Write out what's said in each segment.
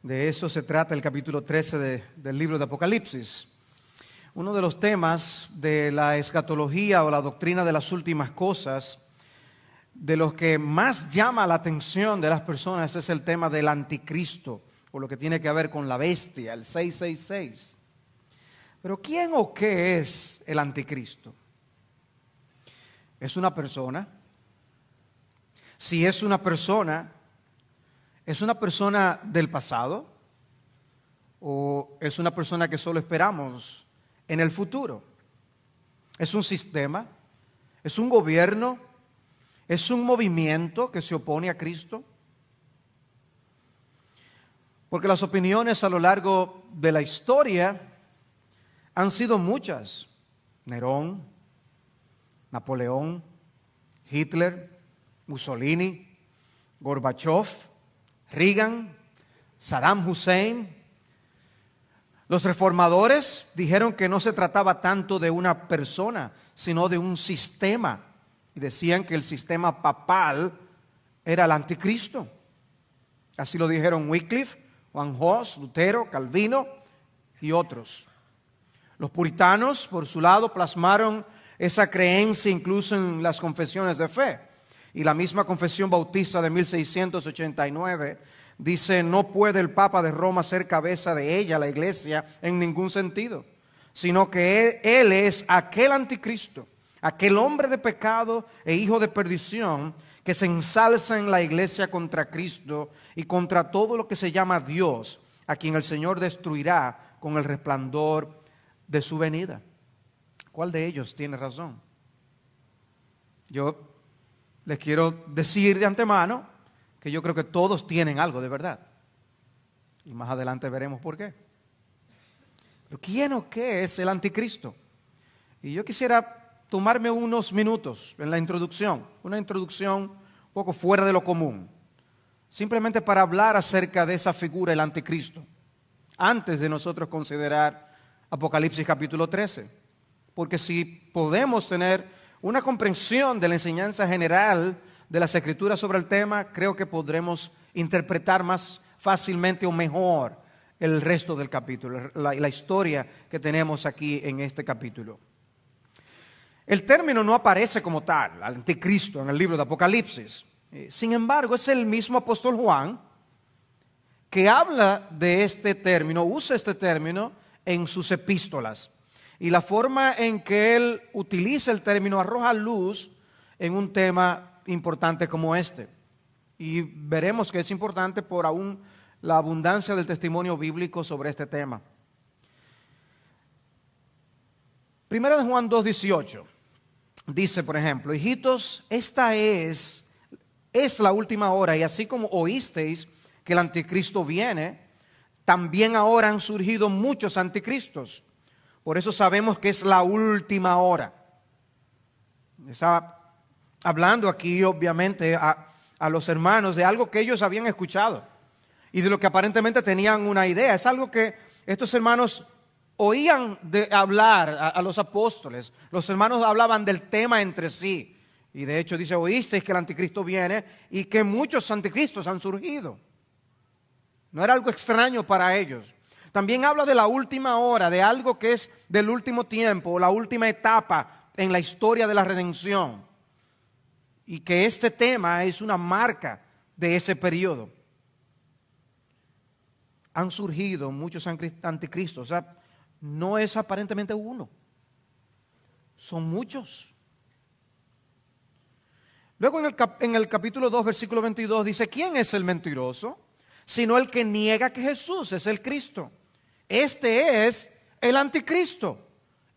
De eso se trata el capítulo 13 del libro de Apocalipsis. Uno de los temas de la escatología o la doctrina de las últimas cosas, de los que más llama la atención de las personas, es el tema del anticristo, o lo que tiene que ver con la bestia, el 666. Pero ¿quién o qué es el anticristo? ¿Es una persona? Si es una persona del pasado o es una persona que solo esperamos en el futuro? ¿Es un sistema? ¿Es un gobierno? ¿Es un movimiento que se opone a Cristo? Porque las opiniones a lo largo de la historia han sido muchas. Nerón, Napoleón, Hitler, Mussolini, Gorbachev, Reagan, Saddam Hussein. Los reformadores dijeron que no se trataba tanto de una persona, sino de un sistema. Y decían que el sistema papal era el anticristo. Así lo dijeron Wycliffe, Juan Hus, Lutero, Calvino y otros. Los puritanos, por su lado, plasmaron esa creencia incluso en las confesiones de fe. Y la misma Confesión Bautista de 1689 dice: no puede el Papa de Roma ser cabeza de ella, la Iglesia, en ningún sentido, sino que él es aquel anticristo, aquel hombre de pecado e hijo de perdición que se ensalza en la Iglesia contra Cristo y contra todo lo que se llama Dios, a quien el Señor destruirá con el resplandor de su venida. ¿Cuál de ellos tiene razón? Yo les quiero decir de antemano que yo creo que todos tienen algo de verdad. Y más adelante veremos por qué. Pero ¿quién o qué es el anticristo? Y yo quisiera tomarme unos minutos en la introducción, una introducción un poco fuera de lo común, simplemente para hablar acerca de esa figura, el anticristo, antes de nosotros considerar Apocalipsis capítulo 13. Porque si podemos tener una comprensión de la enseñanza general de las Escrituras sobre el tema, creo que podremos interpretar más fácilmente o mejor el resto del capítulo, la historia que tenemos aquí en este capítulo. El término no aparece como tal, anticristo, en el libro de Apocalipsis. Sin embargo, es el mismo apóstol Juan que habla de este término, usa este término en sus epístolas. Y la forma en que él utiliza el término arroja luz en un tema importante como este. Y veremos que es importante por aún la abundancia del testimonio bíblico sobre este tema. Primera de Juan 2:18 dice, por ejemplo: hijitos, esta es la última hora, y así como oísteis que el anticristo viene, también ahora han surgido muchos anticristos. Por eso sabemos que es la última hora. Está hablando aquí obviamente a los hermanos de algo que ellos habían escuchado y de lo que aparentemente tenían una idea. Es algo que estos hermanos oían de hablar a los apóstoles. Los hermanos hablaban del tema entre sí. Y de hecho dice: oísteis que el anticristo viene y que muchos anticristos han surgido. No era algo extraño para ellos. También habla de la última hora, de algo que es del último tiempo, la última etapa en la historia de la redención. Y que este tema es una marca de ese periodo. Han surgido muchos anticristos. O sea, no es aparentemente uno, son muchos. Luego en el capítulo 2, versículo 22 dice: ¿quién es el mentiroso? Sino el que niega que Jesús es el Cristo. Este es el anticristo,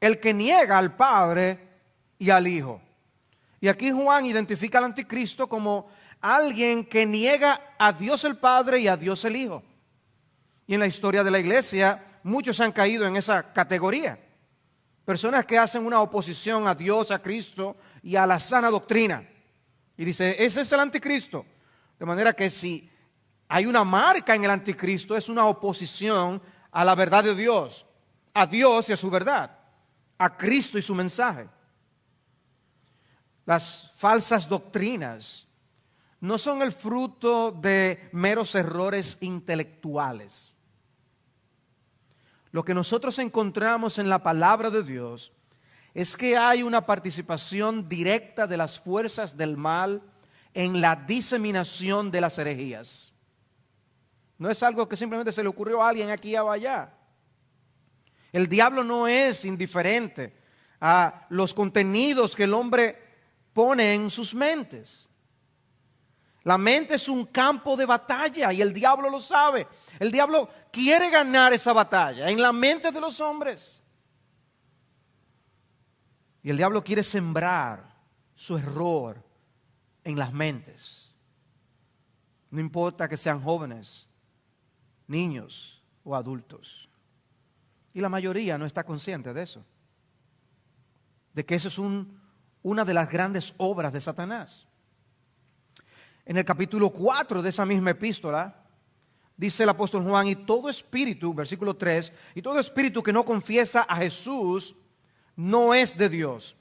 el que niega al Padre y al Hijo. Y aquí Juan identifica al anticristo como alguien que niega a Dios el Padre y a Dios el Hijo. Y en la historia de la iglesia muchos han caído en esa categoría. Personas que hacen una oposición a Dios, a Cristo y a la sana doctrina. Y dice: ese es el anticristo. De manera que si hay una marca en el anticristo, es una oposición a la verdad de Dios, a Dios y a su verdad, a Cristo y su mensaje. Las falsas doctrinas no son el fruto de meros errores intelectuales. Lo que nosotros encontramos en la palabra de Dios es que hay una participación directa de las fuerzas del mal en la diseminación de las herejías. No es algo que simplemente se le ocurrió a alguien aquí o allá. El diablo no es indiferente a los contenidos que el hombre pone en sus mentes. La mente es un campo de batalla y el diablo lo sabe. El diablo quiere ganar esa batalla en la mente de los hombres. Y el diablo quiere sembrar su error en las mentes. No importa que sean jóvenes, niños o adultos. Y la mayoría no está consciente de eso. De que eso es una de las grandes obras de Satanás. En el capítulo 4 de esa misma epístola, dice el apóstol Juan, y todo espíritu, versículo 3, y todo espíritu que no confiesa a Jesús no es de Dios.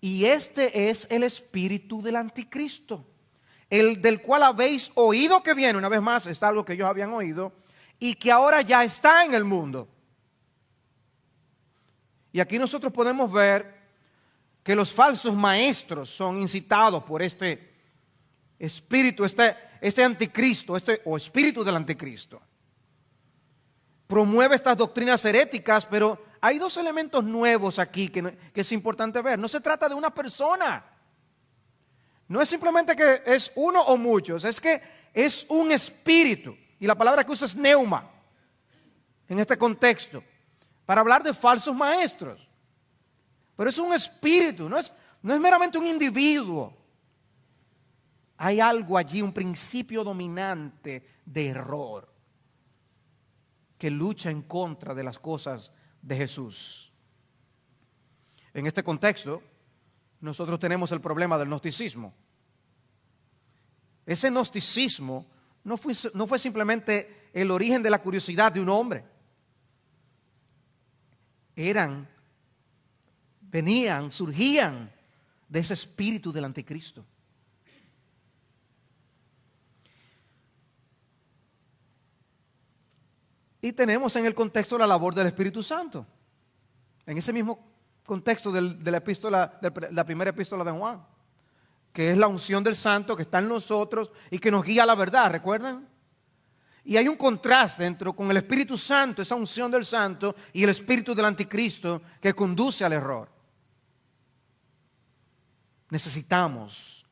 Y este es el espíritu del anticristo, el del cual habéis oído que viene. Una vez más, está algo que ellos habían oído y que ahora ya está en el mundo. Y aquí nosotros podemos ver que los falsos maestros son incitados por este espíritu, este anticristo, o espíritu del anticristo. Promueve estas doctrinas heréticas, pero hay dos elementos nuevos aquí que es importante ver. No se trata de una persona. No es simplemente que es uno o muchos, es que es un espíritu. Y la palabra que usa es neuma en este contexto, para hablar de falsos maestros. Pero es un espíritu, no es meramente un individuo. Hay algo allí, un principio dominante de error que lucha en contra de las cosas de Jesús. En este contexto, nosotros tenemos el problema del gnosticismo. Ese gnosticismo no fue simplemente el origen de la curiosidad de un hombre. Surgían de ese espíritu del anticristo. Y tenemos en el contexto la labor del Espíritu Santo. En ese mismo contexto de la primera epístola de Juan, que es la unción del Santo que está en nosotros y que nos guía a la verdad, ¿recuerdan? Y hay un contraste con el Espíritu Santo, esa unción del Santo, y el espíritu del anticristo que conduce al error. Necesitamos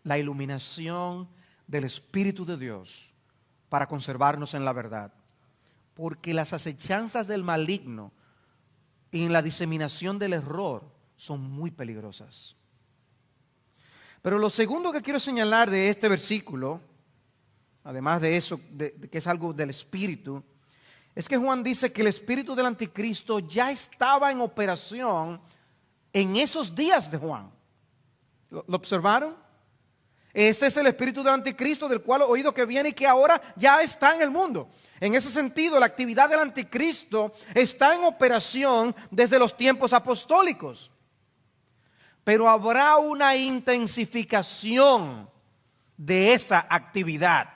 la iluminación del Espíritu de Dios para conservarnos en la verdad. Porque las acechanzas del maligno y en la diseminación del error son muy peligrosas. Pero lo segundo que quiero señalar de este versículo, además de eso, de que es algo del espíritu, es que Juan dice que el espíritu del anticristo ya estaba en operación en esos días de Juan. ¿Lo observaron? Este es el espíritu del anticristo del cual he oído que viene y que ahora ya está en el mundo. En ese sentido, la actividad del anticristo está en operación desde los tiempos apostólicos. Pero habrá una intensificación de esa actividad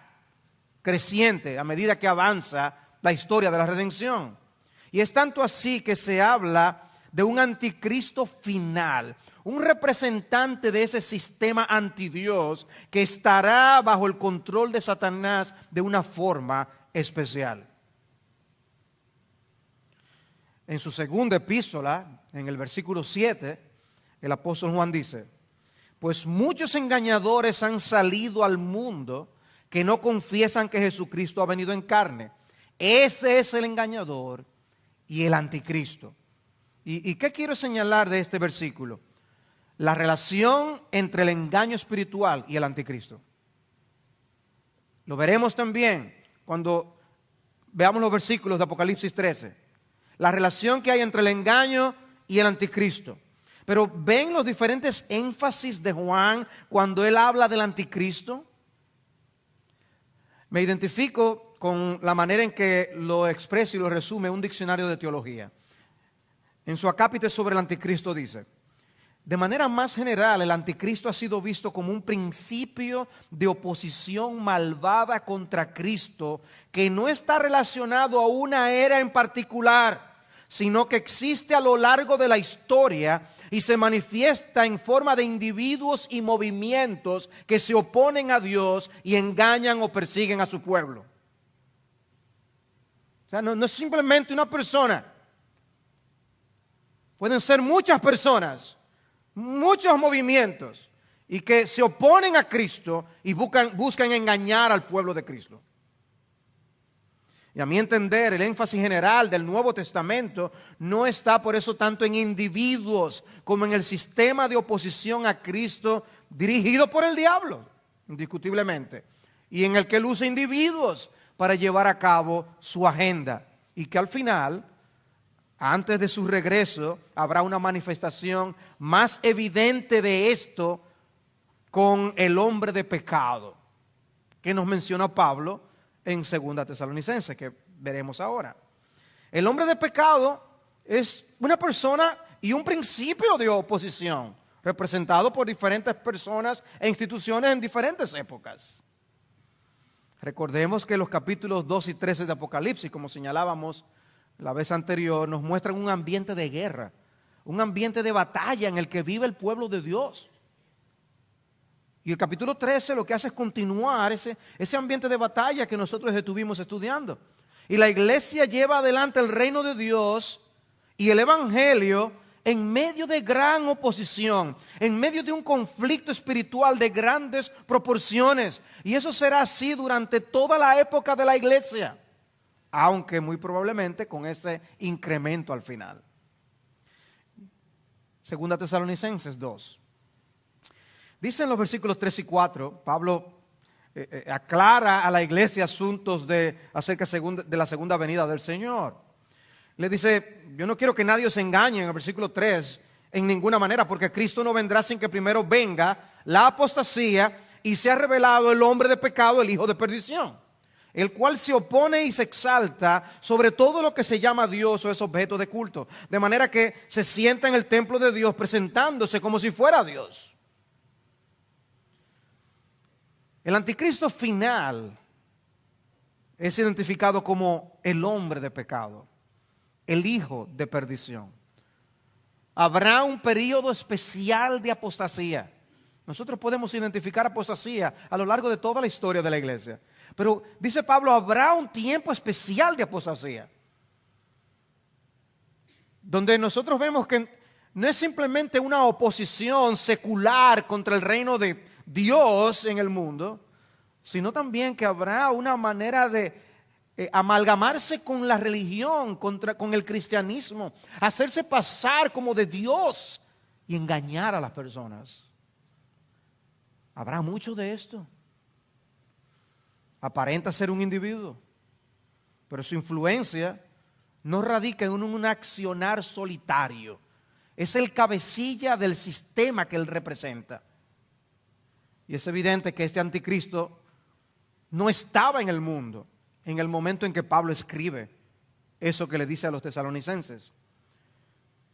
creciente a medida que avanza la historia de la redención. Y es tanto así que se habla de un anticristo final, un representante de ese sistema antidios que estará bajo el control de Satanás de una forma especial. En su segunda epístola, en el versículo 7, el apóstol Juan dice: pues muchos engañadores han salido al mundo que no confiesan que Jesucristo ha venido en carne. Ese es el engañador y el anticristo. ¿Y qué quiero señalar de este versículo? La relación entre el engaño espiritual y el anticristo. Lo veremos también cuando veamos los versículos de Apocalipsis 13. La relación que hay entre el engaño y el anticristo. Pero ven los diferentes énfasis de Juan cuando él habla del anticristo. Me identifico con la manera en que lo expresa y lo resume un diccionario de teología. En su acápite sobre el anticristo dice: De manera más general, el anticristo ha sido visto como un principio de oposición malvada contra Cristo que no está relacionado a una era en particular, sino que existe a lo largo de la historia y se manifiesta en forma de individuos y movimientos que se oponen a Dios y engañan o persiguen a su pueblo. O sea, no es simplemente una persona. Pueden ser muchas personas, muchos movimientos, y que se oponen a Cristo y buscan engañar al pueblo de Cristo. Y a mi entender, el énfasis general del Nuevo Testamento no está por eso tanto en individuos como en el sistema de oposición a Cristo dirigido por el diablo, indiscutiblemente, y en el que él usa individuos para llevar a cabo su agenda, y que al final, antes de su regreso, habrá una manifestación más evidente de esto con el hombre de pecado, que nos menciona Pablo en 2 Tesalonicenses, que veremos ahora. El hombre de pecado es una persona y un principio de oposición, representado por diferentes personas e instituciones en diferentes épocas. Recordemos que los capítulos 2 y 13 de Apocalipsis, como señalábamos la vez anterior, nos muestran un ambiente de guerra, un ambiente de batalla en el que vive el pueblo de Dios. Y el capítulo 13 lo que hace es continuar ese ambiente de batalla que nosotros estuvimos estudiando. Y la iglesia lleva adelante el reino de Dios y el evangelio en medio de gran oposición, en medio de un conflicto espiritual de grandes proporciones. Y eso será así durante toda la época de la iglesia, aunque muy probablemente con ese incremento al final. 2 Tesalonicenses 2. Dice en los versículos 3 y 4, Pablo aclara a la iglesia asuntos acerca de la segunda venida del Señor. Le dice, yo no quiero que nadie os engañe en el versículo 3 en ninguna manera, porque Cristo no vendrá sin que primero venga la apostasía y sea revelado el hombre de pecado, el hijo de perdición, el cual se opone y se exalta sobre todo lo que se llama Dios o es objeto de culto, de manera que se sienta en el templo de Dios presentándose como si fuera Dios. El anticristo final es identificado como el hombre de pecado, el hijo de perdición. Habrá un periodo especial de apostasía. Nosotros podemos identificar apostasía a lo largo de toda la historia de la iglesia. Pero dice Pablo, habrá un tiempo especial de apostasía, donde nosotros vemos que no es simplemente una oposición secular contra el reino de Dios en el mundo, sino también que habrá una manera de amalgamarse con la religión, con el cristianismo, hacerse pasar como de Dios y engañar a las personas. Habrá mucho de esto. Aparenta ser un individuo, pero su influencia no radica en un accionar solitario. Es el cabecilla del sistema que él representa. Y es evidente que este anticristo no estaba en el mundo en el momento en que Pablo escribe eso que le dice a los tesalonicenses.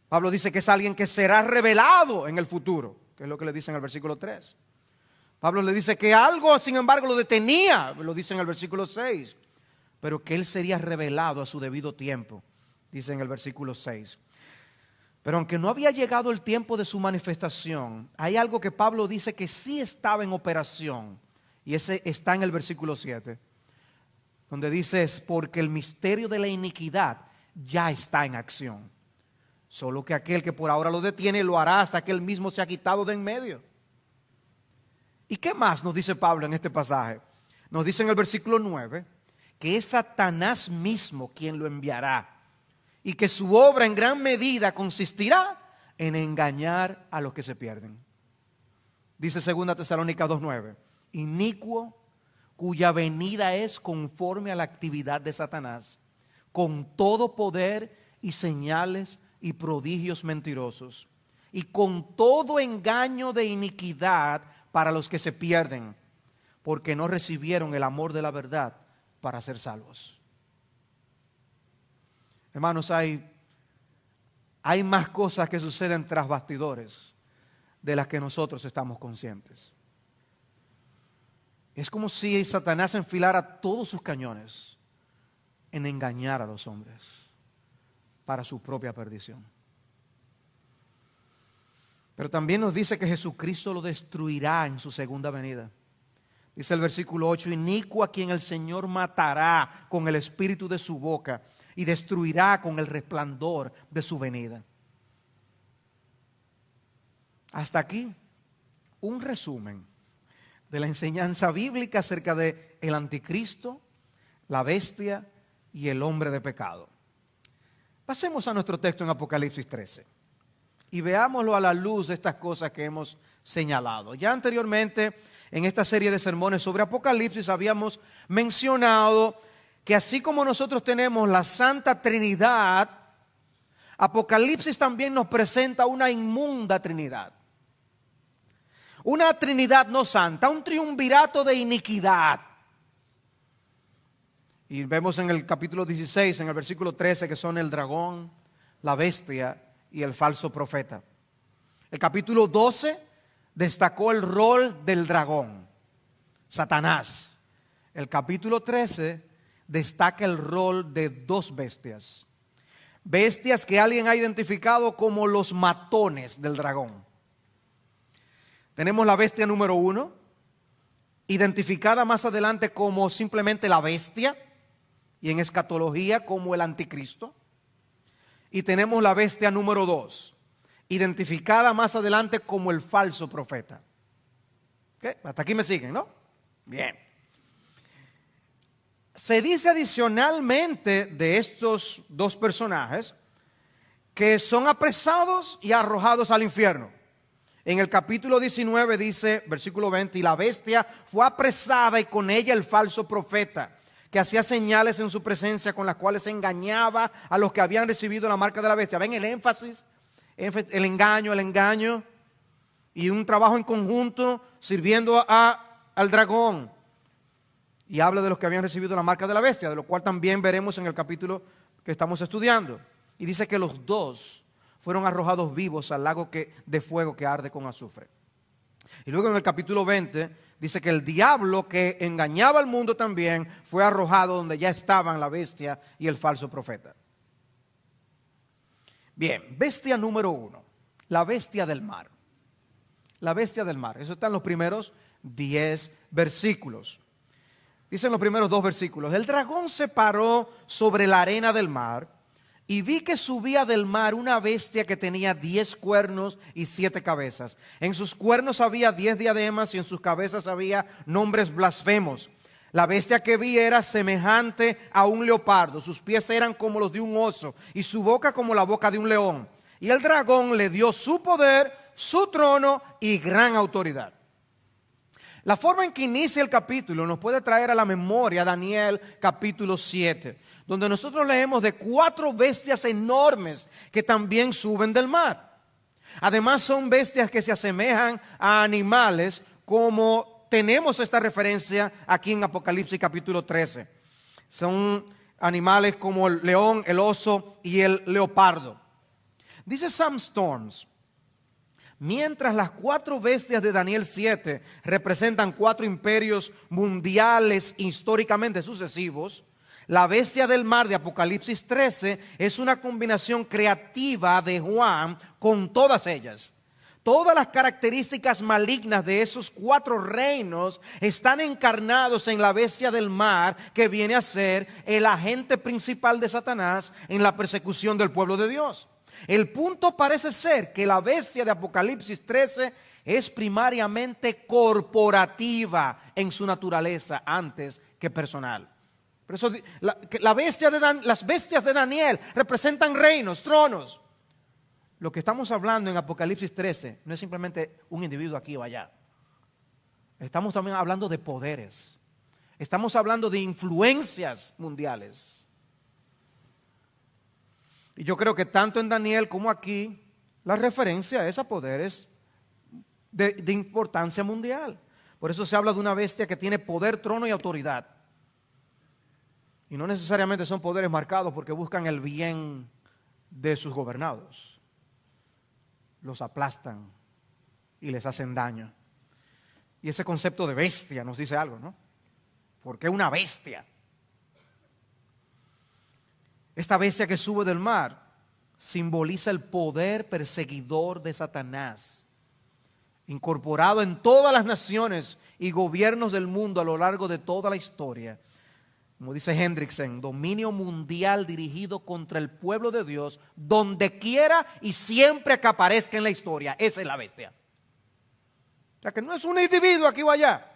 Pablo dice que es alguien que será revelado en el futuro, que es lo que le dice en el versículo 3. Pablo le dice que algo, sin embargo, lo detenía, lo dice en el versículo 6, pero que él sería revelado a su debido tiempo, dice en el versículo 6. Pero aunque no había llegado el tiempo de su manifestación, hay algo que Pablo dice que sí estaba en operación, y ese está en el versículo 7, donde dice, es porque el misterio de la iniquidad ya está en acción. Solo que aquel que por ahora lo detiene lo hará hasta que él mismo se ha quitado de en medio. ¿Y qué más nos dice Pablo en este pasaje? Nos dice en el versículo 9 que es Satanás mismo quien lo enviará y que su obra en gran medida consistirá en engañar a los que se pierden. Dice 2 Tesalónicas 2:9, inicuo, cuya venida es conforme a la actividad de Satanás, con todo poder y señales y prodigios mentirosos, y con todo engaño de iniquidad para los que se pierden, porque no recibieron el amor de la verdad para ser salvos. Hermanos, hay más cosas que suceden tras bastidores de las que nosotros estamos conscientes. Es como si Satanás enfilara todos sus cañones en engañar a los hombres para su propia perdición. Pero también nos dice que Jesucristo lo destruirá en su segunda venida. Dice el versículo 8, inicuo a quien el Señor matará con el espíritu de su boca y destruirá con el resplandor de su venida. Hasta aquí un resumen de la enseñanza bíblica acerca de el anticristo, la bestia y el hombre de pecado. Pasemos a nuestro texto en Apocalipsis 13 y veámoslo a la luz de estas cosas que hemos señalado. Ya anteriormente en esta serie de sermones sobre Apocalipsis habíamos mencionado que así como nosotros tenemos la Santa Trinidad, Apocalipsis también nos presenta una inmunda Trinidad. Una Trinidad no santa, un triunvirato de iniquidad. Y vemos en el capítulo 16, en el versículo 13, que son el dragón, la bestia y el falso profeta. El capítulo 12 destacó el rol del dragón, Satanás. El capítulo 13 destaca el rol de dos bestias. Bestias que alguien ha identificado como los matones del dragón. Tenemos la bestia número 1, identificada más adelante como simplemente la bestia y en escatología como el anticristo. Y tenemos la bestia número 2, identificada más adelante como el falso profeta. ¿Okay? Hasta aquí me siguen, ¿no? Bien. Se dice adicionalmente de estos dos personajes que son apresados y arrojados al infierno. En el capítulo 19 dice, versículo 20, y la bestia fue apresada y con ella el falso profeta, que hacía señales en su presencia con las cuales engañaba a los que habían recibido la marca de la bestia. ¿Ven el énfasis? El engaño y un trabajo en conjunto sirviendo al dragón. Y habla de los que habían recibido la marca de la bestia, de lo cual también veremos en el capítulo que estamos estudiando. Y dice que los dos fueron arrojados vivos al lago de fuego que arde con azufre. Y luego en el capítulo 20 dice que el diablo que engañaba al mundo también fue arrojado donde ya estaban la bestia y el falso profeta. Bien, bestia número 1, la bestia del mar. La bestia del mar, eso está en los primeros 10 versículos. Dicen los primeros 2 versículos, el dragón se paró sobre la arena del mar y vi que subía del mar una bestia que tenía 10 cuernos y 7 cabezas. En sus cuernos había 10 diademas y en sus cabezas había nombres blasfemos. La bestia que vi era semejante a un leopardo, sus pies eran como los de un oso y su boca como la boca de un león. Y el dragón le dio su poder, su trono y gran autoridad. La forma en que inicia el capítulo nos puede traer a la memoria Daniel capítulo 7, donde nosotros leemos de 4 bestias enormes que también suben del mar. Además son bestias que se asemejan a animales, como tenemos esta referencia aquí en Apocalipsis capítulo 13. Son animales como el león, el oso y el leopardo. Dice Sam Storms, mientras las 4 bestias de Daniel 7 representan 4 imperios mundiales históricamente sucesivos, la bestia del mar de Apocalipsis 13 es una combinación creativa de Juan con todas ellas. Todas las características malignas de esos 4 reinos están encarnados en la bestia del mar, que viene a ser el agente principal de Satanás en la persecución del pueblo de Dios. El punto parece ser que la bestia de Apocalipsis 13 es primariamente corporativa en su naturaleza antes que personal. Por eso las bestias de Daniel representan reinos, tronos. Lo que estamos hablando en Apocalipsis 13 no es simplemente un individuo aquí o allá. Estamos también hablando de poderes. Estamos hablando de influencias mundiales. Y yo creo que tanto en Daniel como aquí, la referencia es a poderes de importancia mundial. Por eso se habla de una bestia que tiene poder, trono y autoridad. Y no necesariamente son poderes marcados porque buscan el bien de sus gobernados. Los aplastan, y les hacen daño. Y ese concepto de bestia nos dice algo, ¿no? ¿Por qué una bestia? Esta bestia que sube del mar simboliza el poder perseguidor de Satanás, incorporado en todas las naciones y gobiernos del mundo a lo largo de toda la historia. Como dice Hendrickson, dominio mundial dirigido contra el pueblo de Dios, donde quiera y siempre que aparezca en la historia. Esa es la bestia. O sea que no es un individuo aquí o allá.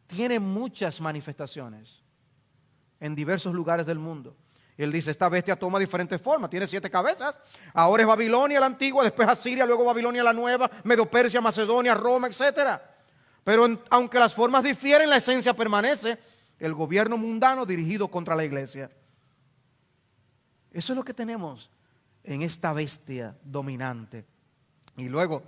Tiene muchas manifestaciones en diversos lugares del mundo. Y él dice, esta bestia toma diferentes formas, tiene 7 cabezas. Ahora es Babilonia la antigua, después Asiria, luego Babilonia la nueva, Medo-Persia, Macedonia, Roma, etc. Pero aunque las formas difieren, la esencia permanece, el gobierno mundano dirigido contra la iglesia. Eso es lo que tenemos en esta bestia dominante. Y luego,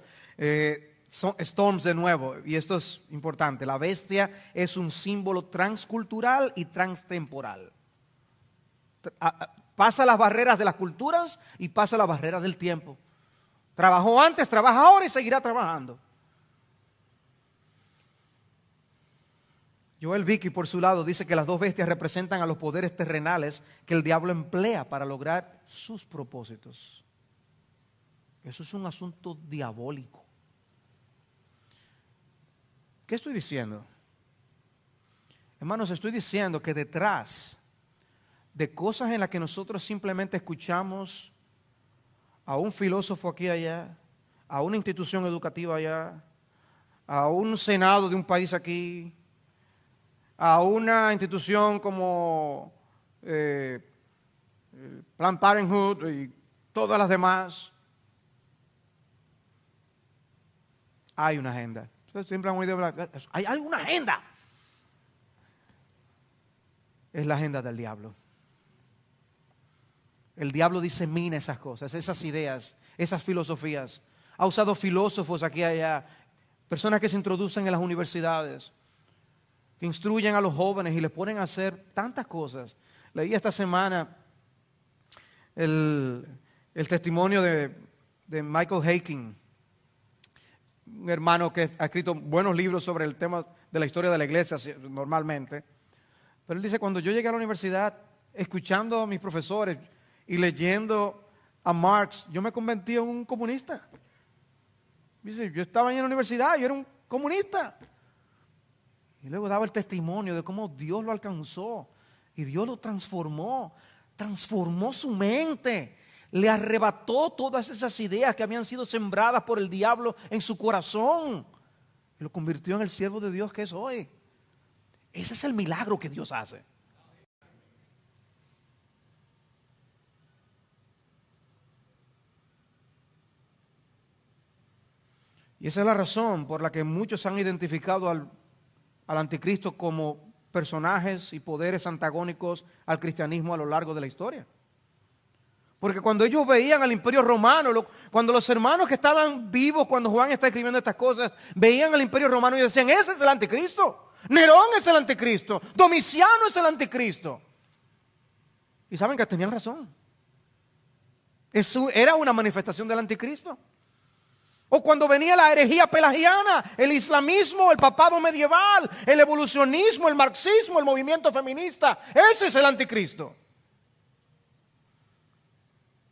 Storms de nuevo, y esto es importante, la bestia es un símbolo transcultural y transtemporal. Pasa las barreras de las culturas y pasa las barreras del tiempo. Trabajó antes, trabaja ahora y seguirá trabajando. Joel Vicky, por su lado, dice que las dos bestias representan a los poderes terrenales que el diablo emplea para lograr sus propósitos. Eso es un asunto diabólico. ¿Qué estoy diciendo? Hermanos, estoy diciendo que detrás de cosas en las que nosotros simplemente escuchamos a un filósofo aquí y allá, a una institución educativa allá, a un senado de un país aquí, a una institución como Planned Parenthood y todas las demás, hay una agenda. Ustedes siempre han oído hablar, hay alguna agenda. Es la agenda del diablo. El diablo disemina esas cosas, esas ideas, esas filosofías. Ha usado filósofos aquí y allá, personas que se introducen en las universidades, que instruyen a los jóvenes y les ponen a hacer tantas cosas. Leí esta semana el testimonio de Michael Haykin, un hermano que ha escrito buenos libros sobre el tema de la historia de la iglesia normalmente. Pero él dice, cuando yo llegué a la universidad, escuchando a mis profesores y leyendo a Marx, yo me convertí en un comunista. Dice, yo estaba en la universidad, yo era un comunista. Y luego daba el testimonio de cómo Dios lo alcanzó y Dios lo transformó su mente, le arrebató todas esas ideas que habían sido sembradas por el diablo en su corazón y lo convirtió en el siervo de Dios que es hoy. Ese es el milagro que Dios hace. Y esa es la razón por la que muchos han identificado al anticristo como personajes y poderes antagónicos al cristianismo a lo largo de la historia. Porque cuando ellos veían al imperio romano, cuando los hermanos que estaban vivos cuando Juan está escribiendo estas cosas, veían al imperio romano y decían, ese es el anticristo, Nerón es el anticristo, Domiciano es el anticristo. Y saben que tenían razón. Eso era una manifestación del anticristo. O cuando venía la herejía pelagiana, el islamismo, el papado medieval, el evolucionismo, el marxismo, el movimiento feminista. Ese es el anticristo.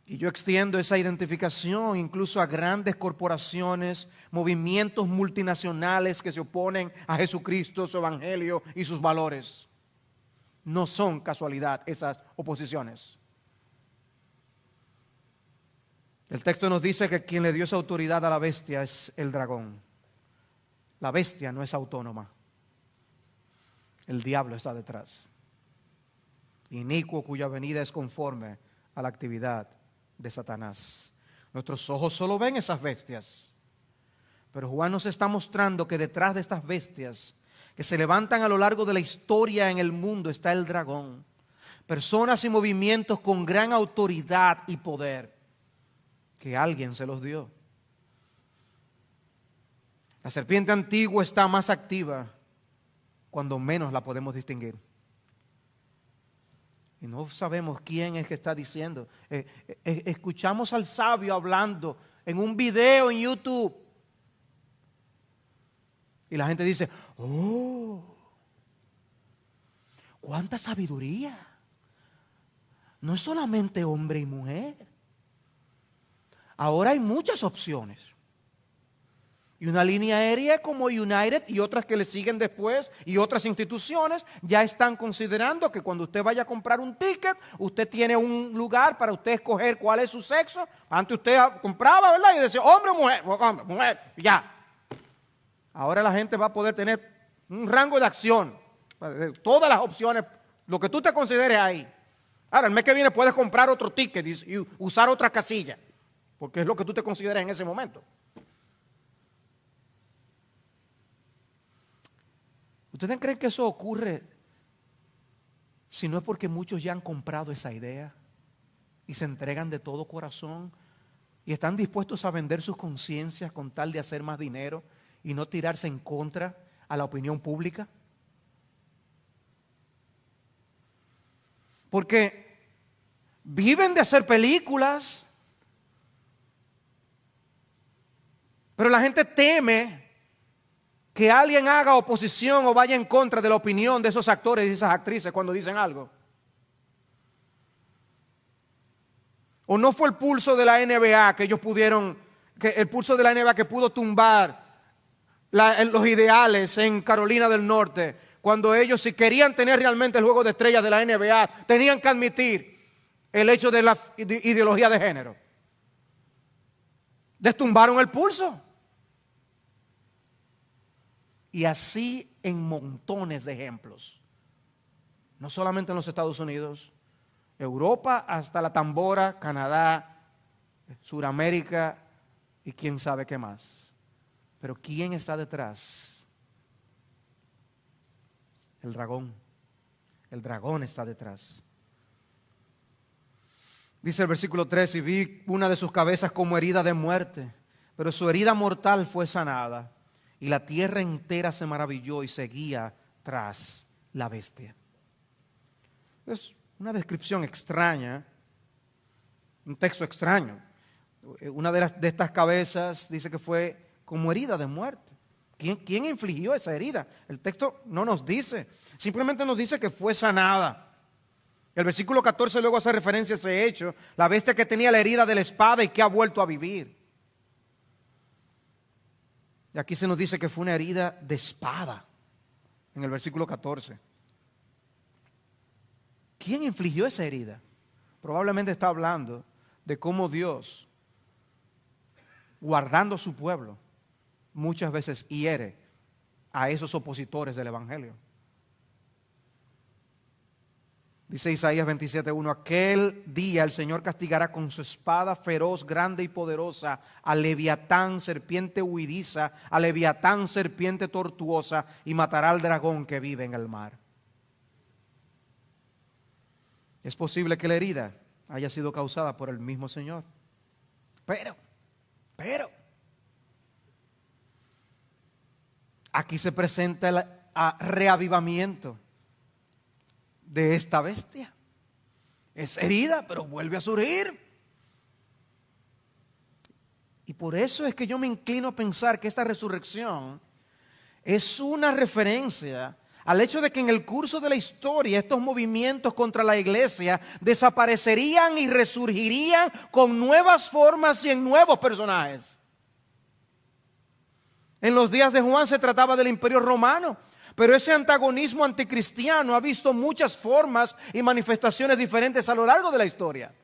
Y yo extiendo esa identificación incluso a grandes corporaciones, movimientos multinacionales que se oponen a Jesucristo, su evangelio y sus valores. No son casualidad esas oposiciones. El texto nos dice que quien le dio esa autoridad a la bestia es el dragón. La bestia no es autónoma. El diablo está detrás. Inicuo, cuya venida es conforme a la actividad de Satanás. Nuestros ojos solo ven esas bestias. Pero Juan nos está mostrando que detrás de estas bestias que se levantan a lo largo de la historia en el mundo está el dragón. Personas y movimientos con gran autoridad y poder, que alguien se los dio. La serpiente antigua está más activa cuando menos la podemos distinguir. Y no sabemos quién es que está diciendo. Escuchamos al sabio hablando en un video en YouTube Y la gente dice, oh, cuánta sabiduría. No es solamente hombre y mujer. Ahora hay muchas opciones. Y una línea aérea como United y otras que le siguen después y otras instituciones ya están considerando que cuando usted vaya a comprar un ticket, usted tiene un lugar para usted escoger cuál es su sexo. Antes usted compraba, ¿verdad? Y decía hombre o mujer, ya. Ahora la gente va a poder tener un rango de acción. Todas las opciones, lo que tú te consideres ahí. Ahora, el mes que viene puedes comprar otro ticket y usar otra casilla, porque es lo que tú te consideras en ese momento. ¿Ustedes creen que eso ocurre si no es porque muchos ya han comprado esa idea y se entregan de todo corazón y están dispuestos a vender sus conciencias con tal de hacer más dinero y no tirarse en contra a la opinión pública? Porque viven de hacer películas, pero la gente teme que alguien haga oposición o vaya en contra de la opinión de esos actores y esas actrices cuando dicen algo. ¿O no fue el pulso de la NBA que ellos pudieron, el pulso de la NBA que pudo tumbar los ideales en Carolina del Norte, cuando ellos, si querían tener realmente el juego de estrellas de la NBA, tenían que admitir el hecho de la ideología de género? Destumbaron el pulso. Y así en montones de ejemplos. No solamente en los Estados Unidos, Europa hasta la tambora, Canadá, Suramérica y quién sabe qué más. Pero ¿quién está detrás? El dragón. El dragón está detrás. Dice el versículo 3, y vi una de sus cabezas como herida de muerte, pero su herida mortal fue sanada. Y la tierra entera se maravilló y seguía tras la bestia. Es una descripción extraña, un texto extraño. Una de estas cabezas dice que fue como herida de muerte. ¿Quién infligió esa herida? El texto no nos dice, simplemente nos dice que fue sanada. El versículo 14 luego hace referencia a ese hecho, la bestia que tenía la herida de la espada y que ha vuelto a vivir. Y aquí se nos dice que fue una herida de espada, en el versículo 14. ¿Quién infligió esa herida? Probablemente está hablando de cómo Dios, guardando a su pueblo, muchas veces hiere a esos opositores del Evangelio. Dice Isaías 27:1, aquel día el Señor castigará con su espada feroz, grande y poderosa a Leviatán, serpiente huidiza, a Leviatán, serpiente tortuosa, y matará al dragón que vive en el mar. Es posible que la herida haya sido causada por el mismo Señor. Pero, aquí se presenta el reavivamiento de esta bestia. Es herida, pero vuelve a surgir. Y por eso es que yo me inclino a pensar que esta resurrección es una referencia al hecho de que en el curso de la historia estos movimientos contra la iglesia desaparecerían y resurgirían con nuevas formas y en nuevos personajes. En los días de Juan se trataba del Imperio Romano, pero ese antagonismo anticristiano ha visto muchas formas y manifestaciones diferentes a lo largo de la historia.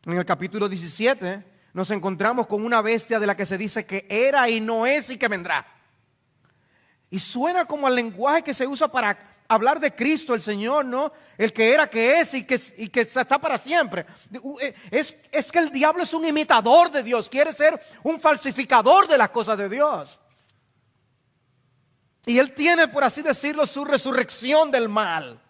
En el capítulo 17 nos encontramos con una bestia de la que se dice que era y no es y que vendrá. Y suena como el lenguaje que se usa para hablar de Cristo, el Señor, ¿no? El que era, que es y que está para siempre. Es que el diablo es un imitador de Dios, quiere ser un falsificador de las cosas de Dios. Y él tiene, por así decirlo, su resurrección del mal.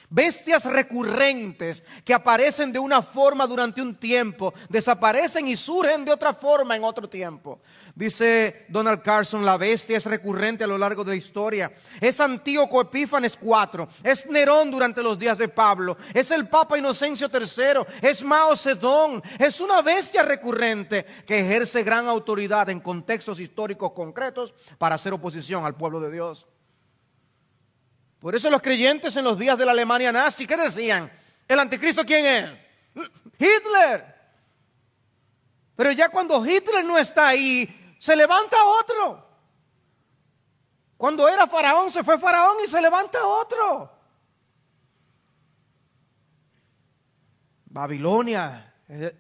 Bestias recurrentes que aparecen de una forma durante un tiempo, desaparecen y surgen de otra forma en otro tiempo. Dice Donald Carson, la bestia es recurrente a lo largo de la historia. Es Antíoco Epífanes IV, es Nerón durante los días de Pablo, es el Papa Inocencio III, es Mao Zedong. Es una bestia recurrente que ejerce gran autoridad en contextos históricos concretos para hacer oposición al pueblo de Dios. Por eso los creyentes en los días de la Alemania nazi, ¿qué decían? ¿El anticristo quién es? Hitler. Pero ya cuando Hitler no está ahí, se levanta otro. Cuando era Faraón, se fue Faraón y se levanta otro. Babilonia, el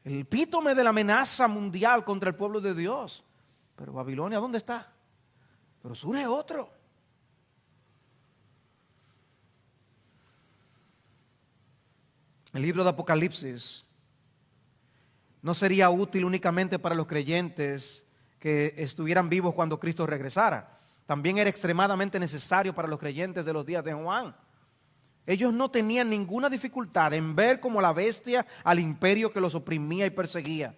epítome de la amenaza mundial contra el pueblo de Dios. Pero Babilonia, ¿dónde está? Pero surge otro. El libro de Apocalipsis no sería útil únicamente para los creyentes que estuvieran vivos cuando Cristo regresara. También era extremadamente necesario para los creyentes de los días de Juan. Ellos no tenían ninguna dificultad en ver como la bestia al imperio que los oprimía y perseguía.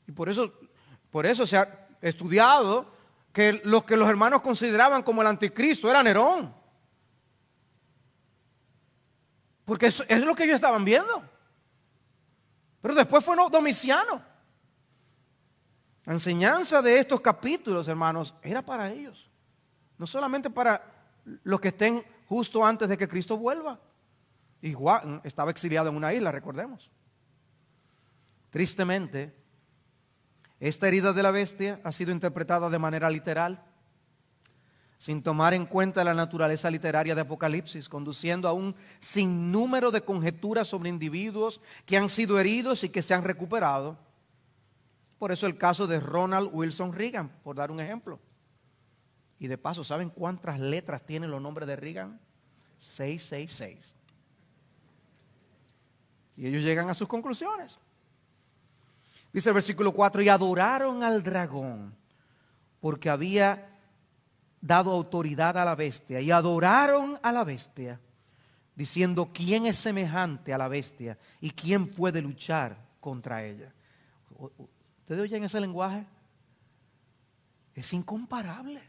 Y por eso se ha estudiado que los hermanos consideraban como el anticristo era Nerón. Porque eso es lo que ellos estaban viendo. Pero después fue Domiciano. La enseñanza de estos capítulos, hermanos, era para ellos. No solamente para los que estén justo antes de que Cristo vuelva. Y Juan estaba exiliado en una isla, recordemos. Tristemente, esta herida de la bestia ha sido interpretada de manera literal, sin tomar en cuenta la naturaleza literaria de Apocalipsis, conduciendo a un sinnúmero de conjeturas sobre individuos que han sido heridos y que se han recuperado. Por eso el caso de Ronald Wilson Reagan, por dar un ejemplo. Y de paso, ¿saben cuántas letras tienen los nombres de Reagan? 666. Y ellos llegan a sus conclusiones. Dice el versículo 4, y adoraron al dragón, porque había dado autoridad a la bestia, y adoraron a la bestia, diciendo, ¿quién es semejante a la bestia? ¿Y quién puede luchar contra ella? ¿Ustedes oyen ese lenguaje? Es incomparable.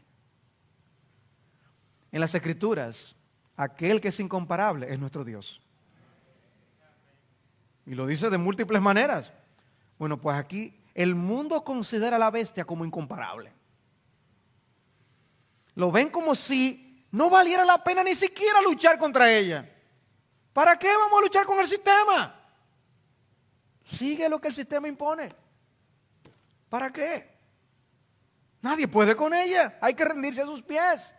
En las Escrituras, aquel que es incomparable es nuestro Dios. Y lo dice de múltiples maneras. Bueno, pues aquí el mundo considera a la bestia como incomparable. Lo ven como si no valiera la pena ni siquiera luchar contra ella. ¿Para qué vamos a luchar con el sistema? Sigue lo que el sistema impone. ¿Para qué? Nadie puede con ella. Hay que rendirse a sus pies.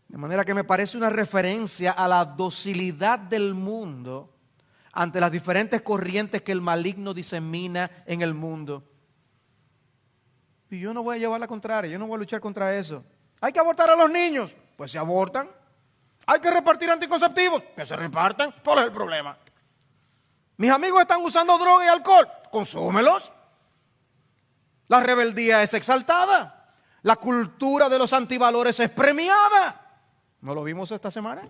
De manera que me parece una referencia a la docilidad del mundo ante las diferentes corrientes que el maligno disemina en el mundo. Y yo no voy a llevar la contraria, yo no voy a luchar contra eso. Hay que abortar a los niños, pues se abortan. Hay que repartir anticonceptivos, que se repartan. ¿Cuál es el problema? Mis amigos están usando droga y alcohol, consúmelos. La rebeldía es exaltada. La cultura de los antivalores es premiada. ¿No lo vimos esta semana?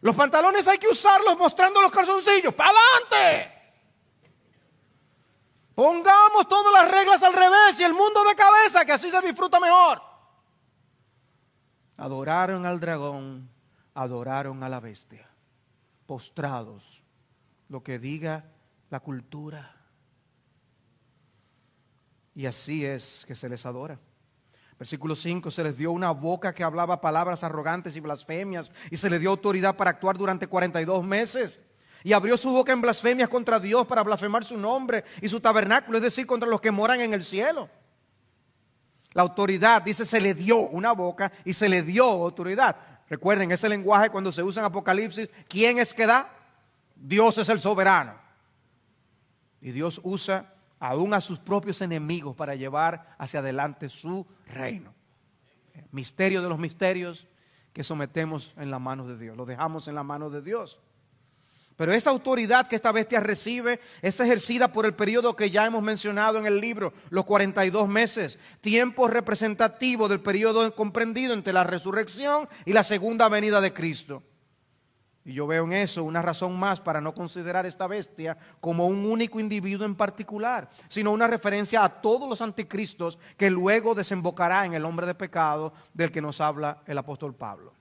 Los pantalones hay que usarlos mostrando los calzoncillos. ¡Para adelante! Pongamos todas las reglas al revés y el mundo de cabeza, que así se disfruta mejor. Adoraron al dragón, adoraron a la bestia, postrados, lo que diga la cultura. Y así es que se les adora. Versículo 5, se les dio una boca que hablaba palabras arrogantes y blasfemias, y se les dio autoridad para actuar durante 42 meses. Y abrió su boca en blasfemias contra Dios para blasfemar su nombre y su tabernáculo, es decir, contra los que moran en el cielo. La autoridad, dice, se le dio una boca y se le dio autoridad. Recuerden, ese lenguaje cuando se usa en Apocalipsis, ¿quién es que da? Dios es el soberano. Y Dios usa aún a sus propios enemigos para llevar hacia adelante su reino. Misterio de los misterios que sometemos en las manos de Dios, lo dejamos en las manos de Dios. Pero esta autoridad que esta bestia recibe es ejercida por el periodo que ya hemos mencionado en el libro, los 42 meses, tiempo representativo del periodo comprendido entre la resurrección y la segunda venida de Cristo. Y yo veo en eso una razón más para no considerar esta bestia como un único individuo en particular, sino una referencia a todos los anticristos que luego desembocará en el hombre de pecado del que nos habla el apóstol Pablo.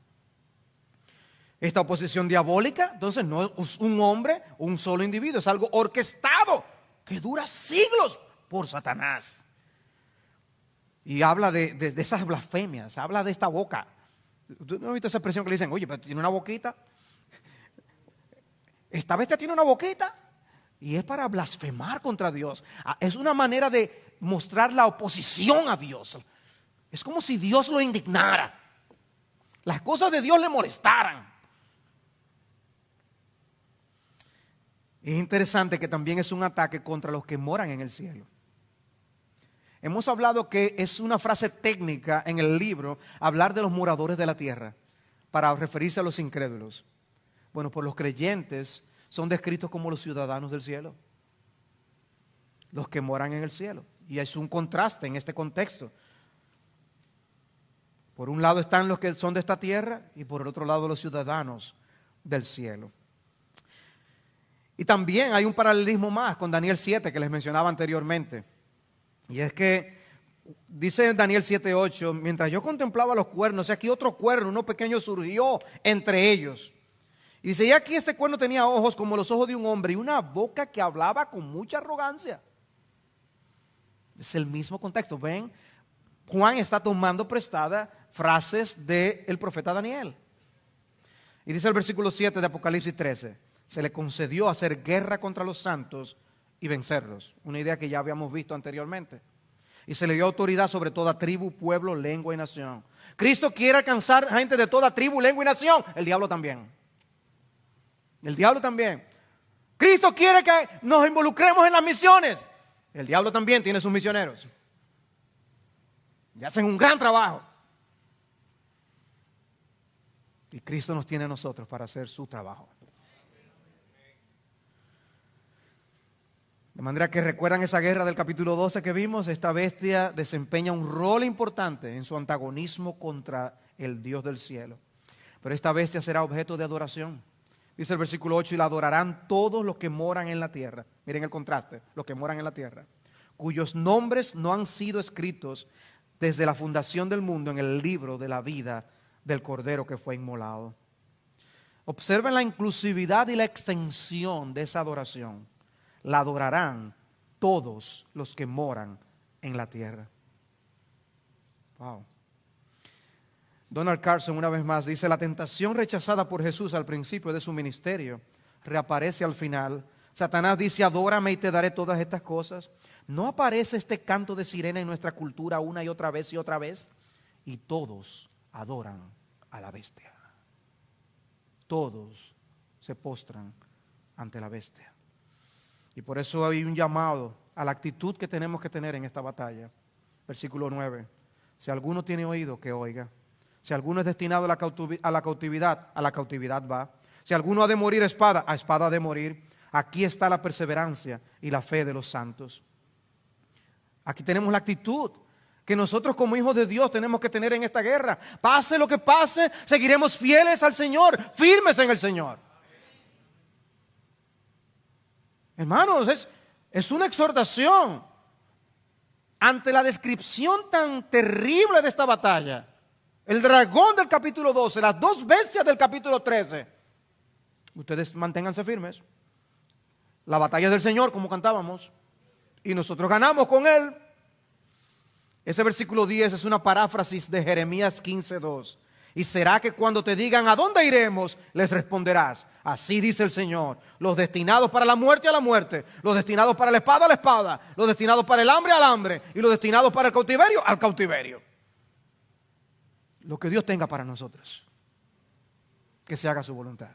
Esta oposición diabólica, entonces, no es un hombre, un solo individuo, es algo orquestado que dura siglos por Satanás. Y habla de esas blasfemias, habla de esta boca. ¿Tú no has visto esa expresión que le dicen, oye, pero tiene una boquita? Esta bestia tiene una boquita y es para blasfemar contra Dios. Es una manera de mostrar la oposición a Dios. Es como si Dios lo indignara. Las cosas de Dios le molestaran. Es interesante que también es un ataque contra los que moran en el cielo. Hemos hablado que es una frase técnica en el libro hablar de los moradores de la tierra para referirse a los incrédulos. Bueno, pues los creyentes son descritos como los ciudadanos del cielo, los que moran en el cielo. Y es un contraste en este contexto. Por un lado están los que son de esta tierra y por el otro lado los ciudadanos del cielo. Y también hay un paralelismo más con Daniel 7 que les mencionaba anteriormente. Y es que dice Daniel 7:8, mientras yo contemplaba los cuernos, aquí otro cuerno, uno pequeño, surgió entre ellos. Y dice, y aquí este cuerno tenía ojos como los ojos de un hombre y una boca que hablaba con mucha arrogancia. Es el mismo contexto, ¿ven? Juan está tomando prestada frases del profeta Daniel. Y dice el versículo 7 de Apocalipsis 13, se le concedió hacer guerra contra los santos y vencerlos. Una idea que ya habíamos visto anteriormente. Y se le dio autoridad sobre toda tribu, pueblo, lengua y nación. Cristo quiere alcanzar gente de toda tribu, lengua y nación. El diablo también. El diablo también. Cristo quiere que nos involucremos en las misiones. El diablo también tiene sus misioneros. Y hacen un gran trabajo. Y Cristo nos tiene a nosotros para hacer su trabajo. De manera que recuerdan esa guerra del capítulo 12 que vimos, esta bestia desempeña un rol importante en su antagonismo contra el Dios del cielo. Pero esta bestia será objeto de adoración. Dice el versículo 8, y la adorarán todos los que moran en la tierra. Miren el contraste, los que moran en la tierra, cuyos nombres no han sido escritos desde la fundación del mundo en el libro de la vida del Cordero que fue inmolado. Observen la inclusividad y la extensión de esa adoración. La adorarán todos los que moran en la tierra. Wow. Donald Carson una vez más dice, la tentación rechazada por Jesús al principio de su ministerio reaparece al final. Satanás dice, adórame y te daré todas estas cosas. ¿No aparece este canto de sirena en nuestra cultura una y otra vez y otra vez? Y todos adoran a la bestia. Todos se postran ante la bestia. Y por eso hay un llamado a la actitud que tenemos que tener en esta batalla. Versículo 9. Si alguno tiene oído, que oiga. Si alguno es destinado a la cautividad va. Si alguno ha de morir a espada ha de morir. Aquí está la perseverancia y la fe de los santos. Aquí tenemos la actitud que nosotros como hijos de Dios tenemos que tener en esta guerra. Pase lo que pase, seguiremos fieles al Señor, firmes en el Señor. Hermanos, es una exhortación ante la descripción tan terrible de esta batalla. El dragón del capítulo 12, las dos bestias del capítulo 13. Ustedes manténganse firmes. La batalla es del Señor, como cantábamos, y nosotros ganamos con Él. Ese versículo 10 es una paráfrasis de Jeremías 15:2. Y será que cuando te digan ¿a dónde iremos? Les responderás, así dice el Señor, los destinados para la muerte a la muerte, los destinados para la espada a la espada, los destinados para el hambre al hambre y los destinados para el cautiverio al cautiverio. Lo que Dios tenga para nosotros, que se haga su voluntad.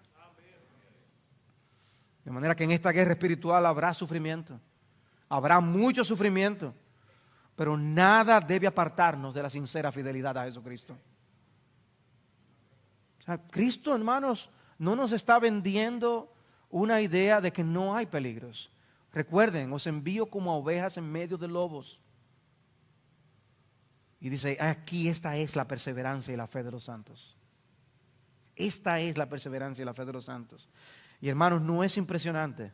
De manera que en esta guerra espiritual habrá sufrimiento, habrá mucho sufrimiento, pero nada debe apartarnos de la sincera fidelidad a Jesucristo. Cristo, hermanos, no nos está vendiendo una idea de que no hay peligros. Recuerden, os envío como a ovejas en medio de lobos. Y dice, aquí esta es la perseverancia y la fe de los santos. Esta es la perseverancia y la fe de los santos. Y hermanos, ¿no es impresionante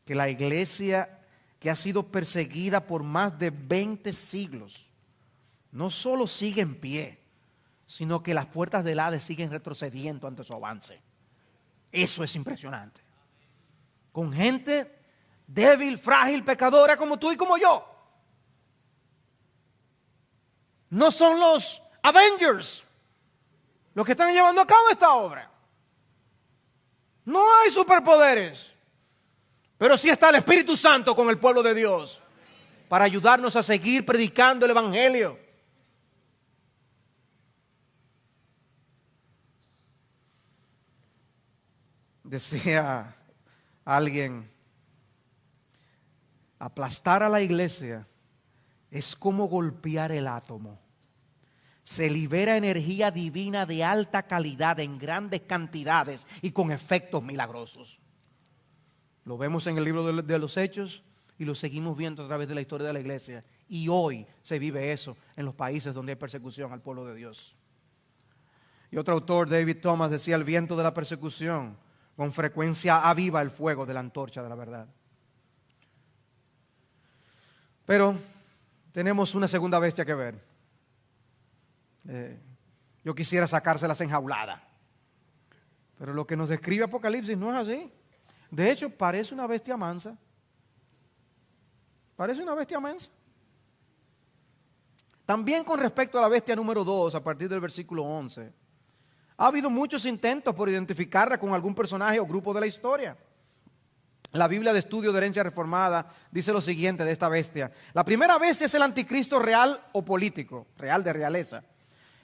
que la iglesia que ha sido perseguida por más de 20 siglos, no solo sigue en pie, sino que las puertas del Hades siguen retrocediendo ante su avance? Eso es impresionante. Con gente débil, frágil, pecadora como tú y como yo. No son los Avengers los que están llevando a cabo esta obra. No hay superpoderes, pero sí está el Espíritu Santo con el pueblo de Dios para ayudarnos a seguir predicando el Evangelio. Decía alguien, aplastar a la iglesia es como golpear el átomo. Se libera energía divina de alta calidad en grandes cantidades y con efectos milagrosos. Lo vemos en el libro de los Hechos y lo seguimos viendo a través de la historia de la iglesia. Y hoy se vive eso en los países donde hay persecución al pueblo de Dios. Y otro autor, David Thomas, decía, el viento de la persecución con frecuencia aviva el fuego de la antorcha de la verdad. Pero tenemos una segunda bestia que ver. Yo quisiera sacárselas enjauladas, pero lo que nos describe Apocalipsis no es así. De hecho, parece una bestia mansa. Parece una bestia mansa. También con respecto a la bestia número 2, a partir del versículo 11, ha habido muchos intentos por identificarla con algún personaje o grupo de la historia. La Biblia de Estudio de Herencia Reformada dice lo siguiente de esta bestia. La primera bestia es el anticristo real o político, real de realeza.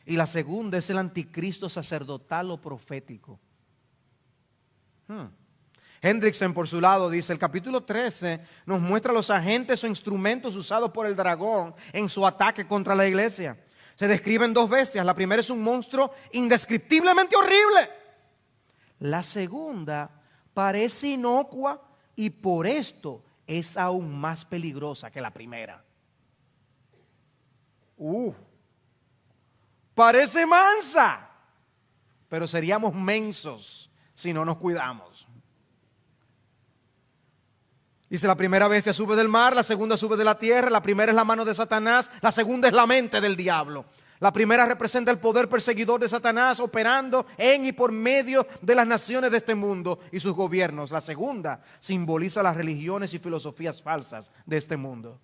Y la segunda es el anticristo sacerdotal o profético. Hendrickson, por su lado, dice, el capítulo 13 nos muestra los agentes o instrumentos usados por el dragón en su ataque contra la iglesia. Se describen dos bestias. La primera es un monstruo indescriptiblemente horrible. La segunda parece inocua y por esto es aún más peligrosa que la primera. Parece mansa, pero seríamos mensos si no nos cuidamos. Dice, la primera bestia sube del mar, la segunda sube de la tierra. La primera es la mano de Satanás, la segunda es la mente del diablo. La primera representa el poder perseguidor de Satanás operando en y por medio de las naciones de este mundo y sus gobiernos. La segunda simboliza las religiones y filosofías falsas de este mundo.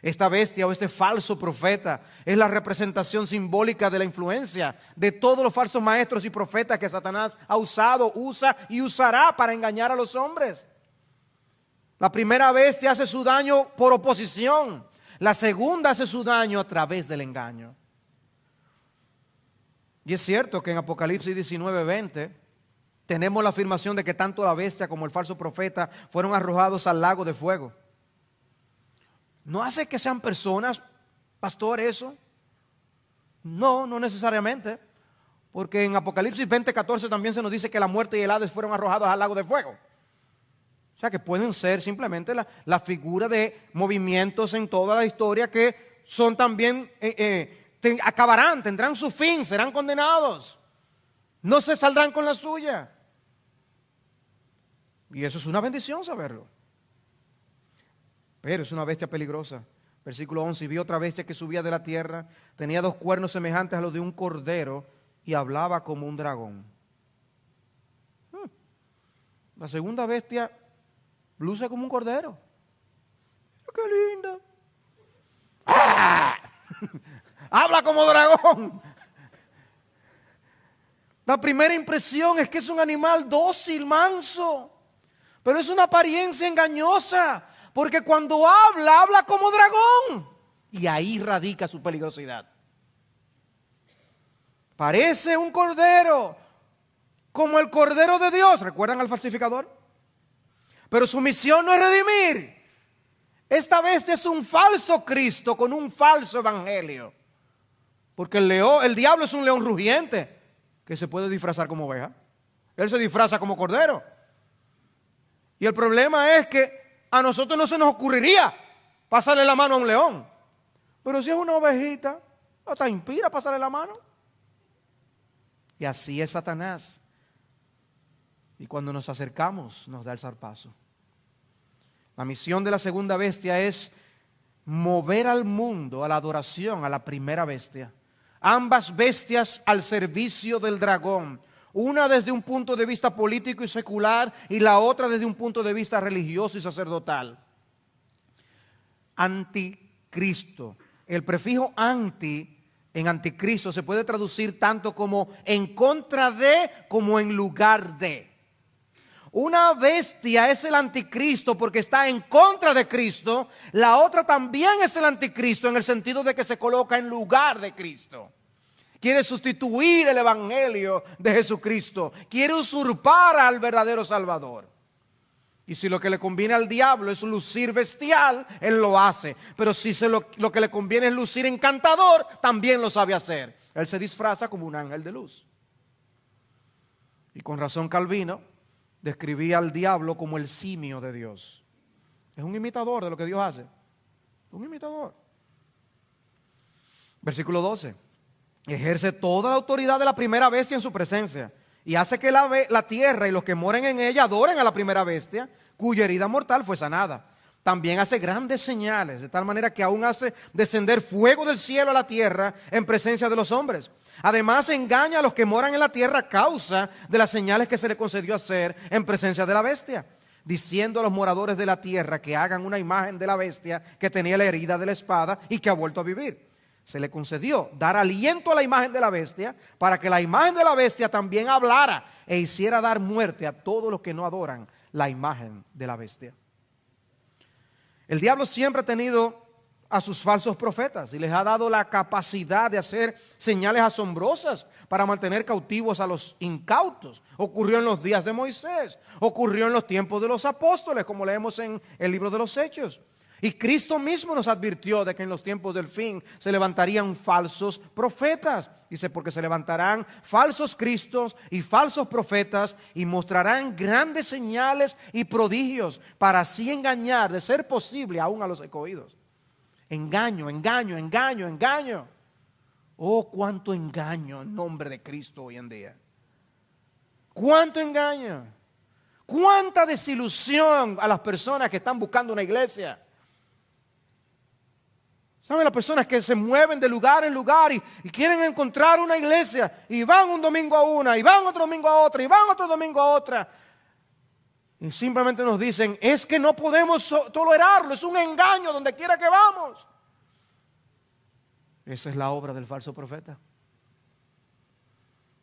Esta bestia o este falso profeta es la representación simbólica de la influencia de todos los falsos maestros y profetas que Satanás ha usado, usa y usará para engañar a los hombres. La primera bestia hace su daño por oposición. La segunda hace su daño a través del engaño. Y es cierto que en Apocalipsis 19:20 tenemos la afirmación de que tanto la bestia como el falso profeta fueron arrojados al lago de fuego. ¿No hace que sean personas, pastor, eso? No, no necesariamente. Porque en Apocalipsis 20:14 también se nos dice que la muerte y el Hades fueron arrojados al lago de fuego. O sea que pueden ser simplemente la figura de movimientos en toda la historia que son también, acabarán, tendrán su fin, serán condenados. No se saldrán con la suya. Y eso es una bendición saberlo. Pero es una bestia peligrosa. Versículo 11, y vi otra bestia que subía de la tierra, tenía 2 cuernos semejantes a los de un cordero y hablaba como un dragón. La segunda bestia luce como un cordero. ¡Qué linda! ¡Ah! Habla como dragón. La primera impresión es que es un animal dócil, manso, pero es una apariencia engañosa. Porque cuando habla como dragón. Y ahí radica su peligrosidad. Parece un cordero, como el cordero de Dios. ¿Recuerdan al falsificador? Pero su misión no es redimir. Esta bestia es un falso Cristo con un falso evangelio. Porque el diablo es un león rugiente que se puede disfrazar como oveja. Él se disfraza como cordero. Y el problema es que a nosotros no se nos ocurriría pasarle la mano a un león. Pero si es una ovejita, hasta inspira pasarle la mano. Y así es Satanás. Y cuando nos acercamos, nos da el zarpazo. La misión de la segunda bestia es mover al mundo a la adoración a la primera bestia. Ambas bestias al servicio del dragón. Una desde un punto de vista político y secular y la otra desde un punto de vista religioso y sacerdotal. Anticristo. El prefijo anti en anticristo se puede traducir tanto como en contra de como en lugar de. Una bestia es el anticristo porque está en contra de Cristo. La otra también es el anticristo en el sentido de que se coloca en lugar de Cristo. Quiere sustituir el evangelio de Jesucristo. Quiere usurpar al verdadero Salvador. Y si lo que le conviene al diablo es lucir bestial, él lo hace. Pero si lo que le conviene es lucir encantador, también lo sabe hacer. Él se disfraza como un ángel de luz. Y con razón Calvino describía al diablo como el simio de Dios. Es un imitador de lo que Dios hace. Un imitador. Versículo 12. Ejerce toda la autoridad de la primera bestia en su presencia y hace que la tierra y los que moren en ella adoren a la primera bestia, cuya herida mortal fue sanada. También hace grandes señales, de tal manera que aún hace descender fuego del cielo a la tierra en presencia de los hombres. Además engaña a los que moran en la tierra a causa de las señales que se le concedió hacer en presencia de la bestia, diciendo a los moradores de la tierra que hagan una imagen de la bestia que tenía la herida de la espada y que ha vuelto a vivir. Se le concedió dar aliento a la imagen de la bestia para que la imagen de la bestia también hablara e hiciera dar muerte a todos los que no adoran la imagen de la bestia. El diablo siempre ha tenido a sus falsos profetas y les ha dado la capacidad de hacer señales asombrosas para mantener cautivos a los incautos. Ocurrió en los días de Moisés, ocurrió en los tiempos de los apóstoles, como leemos en el libro de los Hechos. Y Cristo mismo nos advirtió de que en los tiempos del fin se levantarían falsos profetas. Dice, porque se levantarán falsos cristos y falsos profetas y mostrarán grandes señales y prodigios para así engañar, de ser posible, aún a los escogidos. Engaño, engaño, engaño, engaño. Oh, cuánto engaño en nombre de Cristo hoy en día. Cuánto engaño. Cuánta desilusión a las personas que están buscando una iglesia. ¿Saben? Las personas que se mueven de lugar en lugar y quieren encontrar una iglesia y van un domingo a una y van otro domingo a otra y van otro domingo a otra y simplemente nos dicen, es que no podemos tolerarlo, es un engaño donde quiera que vamos. Esa es la obra del falso profeta.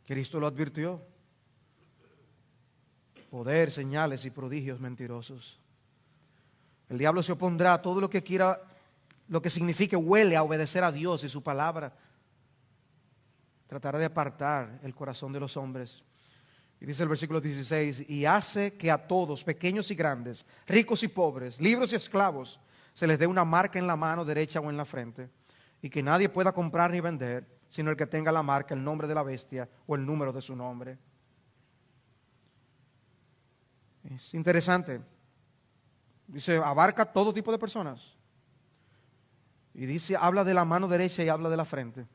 Cristo lo advirtió. Poder, señales y prodigios mentirosos. El diablo se opondrá a todo lo que quiera, lo que signifique huele a obedecer a Dios y su palabra. Tratará de apartar el corazón de los hombres. Y dice el versículo 16, y hace que a todos, pequeños y grandes, ricos y pobres, libres y esclavos, se les dé una marca en la mano derecha o en la frente, y que nadie pueda comprar ni vender, sino el que tenga la marca, el nombre de la bestia o el número de su nombre. Es interesante. Dice, abarca todo tipo de personas. Y dice, habla de la mano derecha y habla de la frente.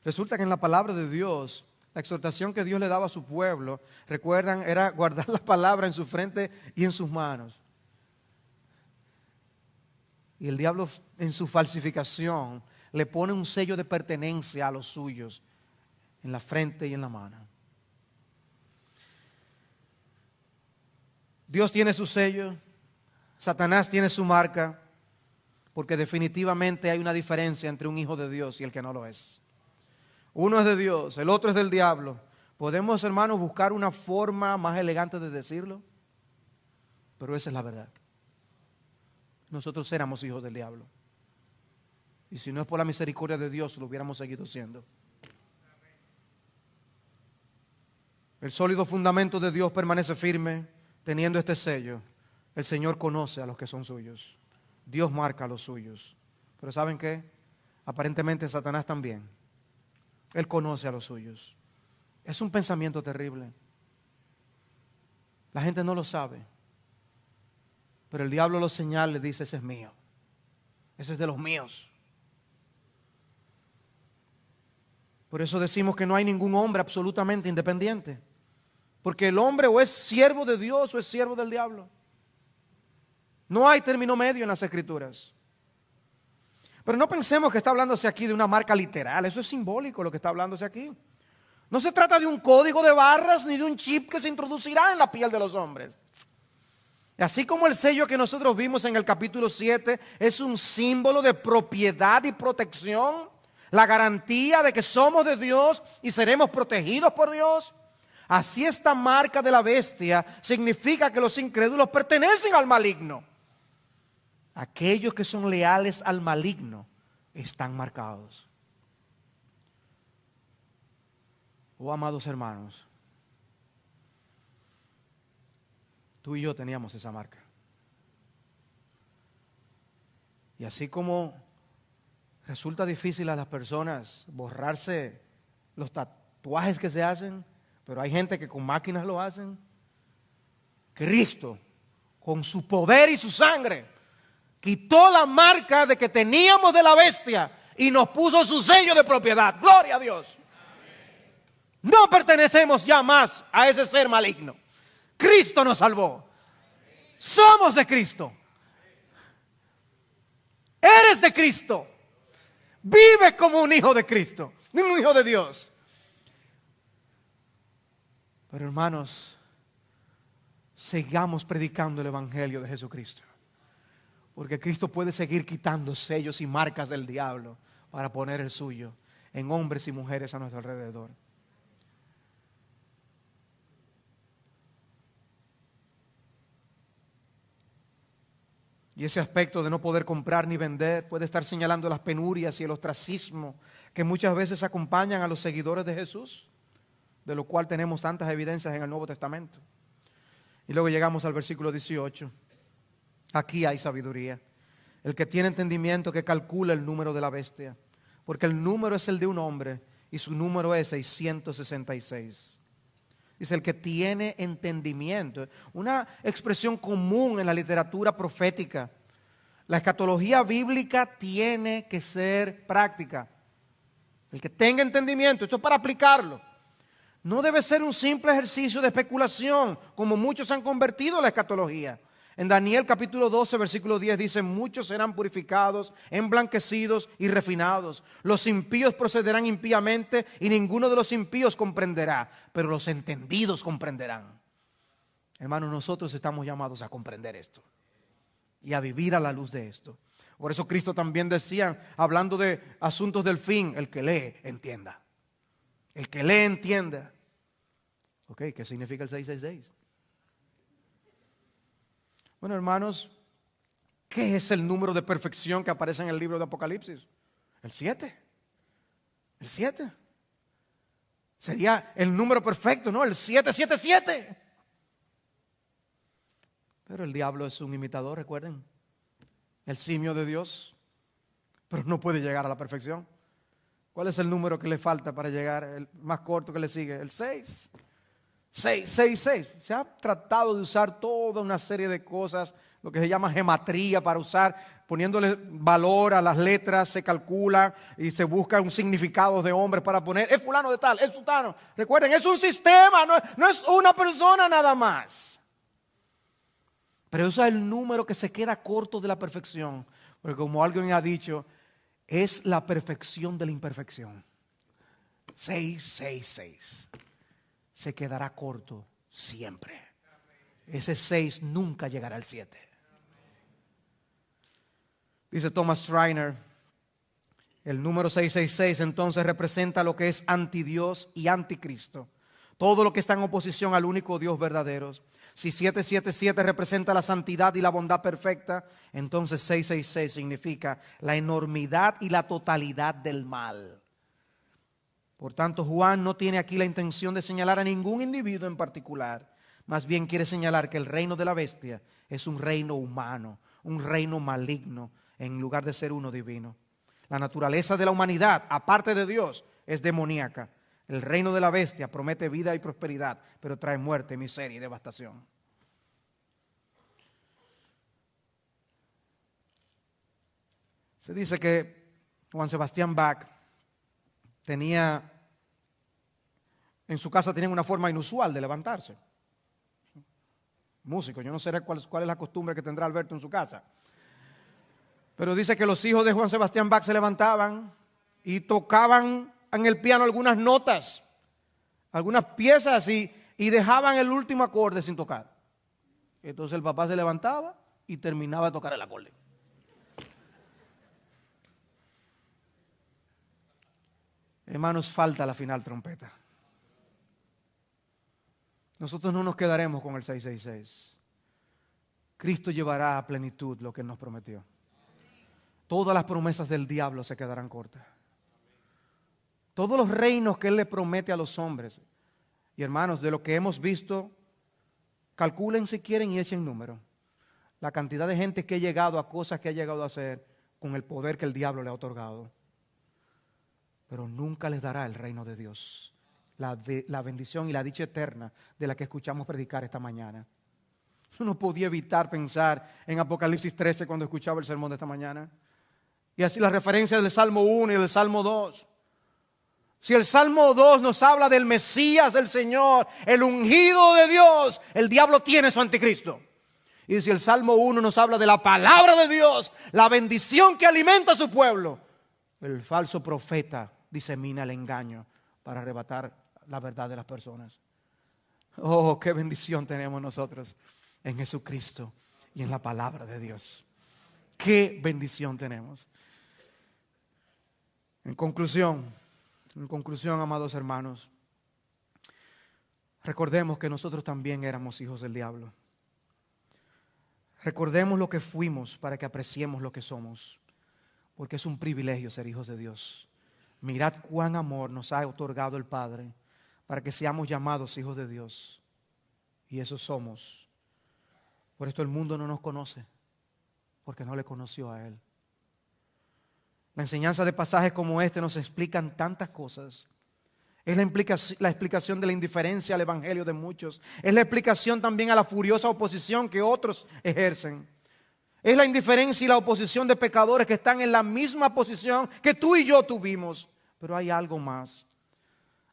Resulta que en la palabra de Dios, la exhortación que Dios le daba a su pueblo, recuerdan, era guardar la palabra en su frente y en sus manos. Y el diablo en su falsificación le pone un sello de pertenencia a los suyos en la frente y en la mano. Dios tiene su sello, Satanás tiene su marca, porque definitivamente hay una diferencia entre un hijo de Dios y el que no lo es. Uno es de Dios, el otro es del diablo. ¿Podemos, hermanos, buscar una forma más elegante de decirlo? Pero esa es la verdad. Nosotros éramos hijos del diablo. Y si no es por la misericordia de Dios, lo hubiéramos seguido siendo. El sólido fundamento de Dios permanece firme, teniendo este sello. El Señor conoce a los que son suyos. Dios marca a los suyos. Pero ¿saben qué? Aparentemente Satanás también. Él conoce a los suyos. Es un pensamiento terrible. La gente no lo sabe. Pero el diablo lo señala y dice, ese es mío. Ese es de los míos. Por eso decimos que no hay ningún hombre absolutamente independiente. Porque el hombre o es siervo de Dios o es siervo del diablo. No hay término medio en las Escrituras. Pero no pensemos que está hablándose aquí de una marca literal. Eso es simbólico lo que está hablándose aquí. No se trata de un código de barras ni de un chip que se introducirá en la piel de los hombres. Y así como el sello que nosotros vimos en el capítulo 7 es un símbolo de propiedad y protección, la garantía de que somos de Dios y seremos protegidos por Dios, así esta marca de la bestia significa que los incrédulos pertenecen al maligno. Aquellos que son leales al maligno están marcados. Oh, amados hermanos, tú y yo teníamos esa marca. Y así como resulta difícil a las personas borrarse los tatuajes que se hacen, pero hay gente que con máquinas lo hacen, Cristo, con su poder y su sangre, quitó la marca de que teníamos de la bestia y nos puso su sello de propiedad. ¡Gloria a Dios! No pertenecemos ya más a ese ser maligno. Cristo nos salvó. Somos de Cristo. Eres de Cristo. Vive como un hijo de Cristo, un hijo de Dios. Pero hermanos, sigamos predicando el evangelio de Jesucristo. Porque Cristo puede seguir quitando sellos y marcas del diablo para poner el suyo en hombres y mujeres a nuestro alrededor. Y ese aspecto de no poder comprar ni vender puede estar señalando las penurias y el ostracismo que muchas veces acompañan a los seguidores de Jesús, de lo cual tenemos tantas evidencias en el Nuevo Testamento. Y luego llegamos al versículo 18. Aquí hay sabiduría. El que tiene entendimiento que calcula el número de la bestia, porque el número es el de un hombre y su número es 666. Dice el que tiene entendimiento, una expresión común en la literatura profética. La escatología bíblica tiene que ser práctica. El que tenga entendimiento, esto es para aplicarlo. No debe ser un simple ejercicio de especulación, como muchos han convertido la escatología. En Daniel capítulo 12, versículo 10 dice, muchos serán purificados, emblanquecidos y refinados. Los impíos procederán impíamente y ninguno de los impíos comprenderá, pero los entendidos comprenderán. Hermanos, nosotros estamos llamados a comprender esto y a vivir a la luz de esto. Por eso Cristo también decía, hablando de asuntos del fin, el que lee, entienda. El que lee, entienda. Ok, ¿qué significa el 666? Bueno, hermanos, ¿qué es el número de perfección que aparece en el libro de Apocalipsis? El 7. El 7. Sería el número perfecto, ¿no? El 777. Pero el diablo es un imitador, recuerden. El simio de Dios. Pero no puede llegar a la perfección. ¿Cuál es el número que le falta para llegar? El más corto que le sigue. El 6. 666. Se ha tratado de usar toda una serie de cosas, lo que se llama gematría, para usar, poniéndole valor a las letras, se calcula y se busca un significado de hombres para poner, es fulano de tal, es sultano. Recuerden, es un sistema, no es una persona nada más. Pero usa el número que se queda corto de la perfección, porque como alguien ha dicho, es la perfección de la imperfección. 666. Se quedará corto siempre. Ese 6 nunca llegará al 7. Dice Thomas Schreiner, el número 666 entonces representa lo que es antidios y anticristo. Todo lo que está en oposición al único Dios verdadero. Si 777 representa la santidad y la bondad perfecta, entonces 666 significa la enormidad y la totalidad del mal. Por tanto, Juan no tiene aquí la intención de señalar a ningún individuo en particular. Más bien quiere señalar que el reino de la bestia es un reino humano, un reino maligno, en lugar de ser uno divino. La naturaleza de la humanidad, aparte de Dios, es demoníaca. El reino de la bestia promete vida y prosperidad, pero trae muerte, miseria y devastación. Se dice que Juan Sebastián Bach en su casa tenían una forma inusual de levantarse. Músico, yo no sé cuál es la costumbre que tendrá Alberto en su casa. Pero dice que los hijos de Juan Sebastián Bach se levantaban y tocaban en el piano algunas notas, algunas piezas y dejaban el último acorde sin tocar. Entonces el papá se levantaba y terminaba de tocar el acorde. Hermanos, falta la final trompeta. Nosotros no nos quedaremos con el 666. Cristo llevará a plenitud lo que Él nos prometió. Todas las promesas del diablo se quedarán cortas. Todos los reinos que Él le promete a los hombres. Y hermanos, de lo que hemos visto, calculen si quieren y echen número. La cantidad de gente que ha llegado a cosas que ha llegado a hacer con el poder que el diablo le ha otorgado. Pero nunca les dará el reino de Dios. La bendición y la dicha eterna de la que escuchamos predicar esta mañana. Yo no podía evitar pensar en Apocalipsis 13 cuando escuchaba el sermón de esta mañana. Y así la referencia del Salmo 1 y del Salmo 2. Si el Salmo 2 nos habla del Mesías del Señor, el ungido de Dios, el diablo tiene su anticristo. Y si el Salmo 1 nos habla de la palabra de Dios, la bendición que alimenta a su pueblo, el falso profeta disemina el engaño para arrebatar la verdad de las personas. Oh, qué bendición tenemos nosotros en Jesucristo y en la palabra de Dios. Qué bendición tenemos. En conclusión, amados hermanos, recordemos que nosotros también éramos hijos del diablo. Recordemos lo que fuimos para que apreciemos lo que somos, porque es un privilegio ser hijos de Dios. Mirad cuán amor nos ha otorgado el Padre para que seamos llamados hijos de Dios. Y eso somos. Por esto el mundo no nos conoce, porque no le conoció a Él. La enseñanza de pasajes como este nos explican tantas cosas. Es la explicación de la indiferencia al evangelio de muchos. Es la explicación también a la furiosa oposición que otros ejercen. Es la indiferencia y la oposición de pecadores que están en la misma posición que tú y yo tuvimos. Pero hay algo más.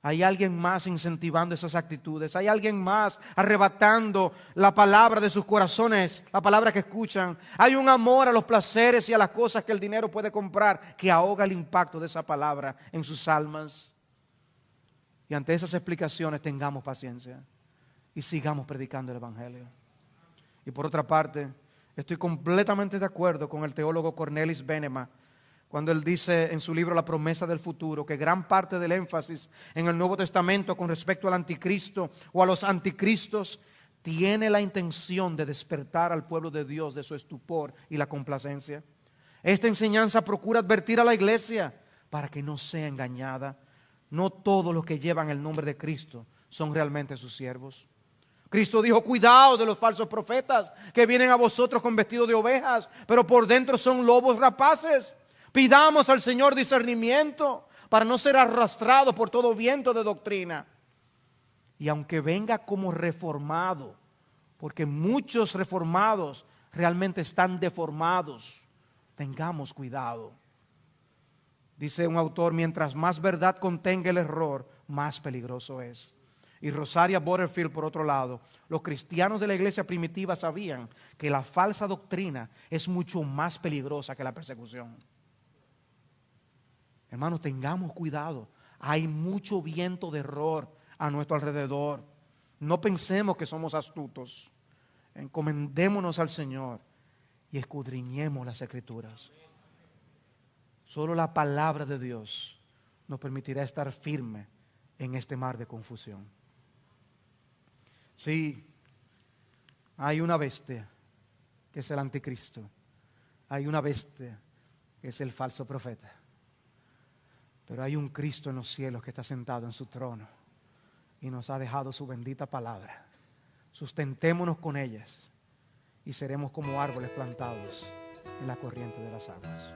Hay alguien más incentivando esas actitudes. Hay alguien más arrebatando la palabra de sus corazones, la palabra que escuchan. Hay un amor a los placeres y a las cosas que el dinero puede comprar que ahoga el impacto de esa palabra en sus almas. Y ante esas explicaciones tengamos paciencia y sigamos predicando el evangelio. Y por otra parte, estoy completamente de acuerdo con el teólogo Cornelis Venema cuando él dice en su libro La promesa del futuro que gran parte del énfasis en el Nuevo Testamento con respecto al anticristo o a los anticristos tiene la intención de despertar al pueblo de Dios de su estupor y la complacencia. Esta enseñanza procura advertir a la iglesia para que no sea engañada. No todos los que llevan el nombre de Cristo son realmente sus siervos. Cristo dijo: cuidado de los falsos profetas que vienen a vosotros con vestido de ovejas, pero por dentro son lobos rapaces. Pidamos al Señor discernimiento para no ser arrastrados por todo viento de doctrina. Y aunque venga como reformado, porque muchos reformados realmente están deformados, tengamos cuidado. Dice un autor: mientras más verdad contenga el error, más peligroso es. Y Rosaria Butterfield, por otro lado, los cristianos de la iglesia primitiva sabían que la falsa doctrina es mucho más peligrosa que la persecución. Hermanos, tengamos cuidado. Hay mucho viento de error a nuestro alrededor. No pensemos que somos astutos. Encomendémonos al Señor y escudriñemos las Escrituras. Solo la palabra de Dios nos permitirá estar firme en este mar de confusión. Sí, hay una bestia que es el anticristo. Hay una bestia que es el falso profeta. Pero hay un Cristo en los cielos que está sentado en su trono y nos ha dejado su bendita palabra. Sustentémonos con ellas y seremos como árboles plantados en la corriente de las aguas.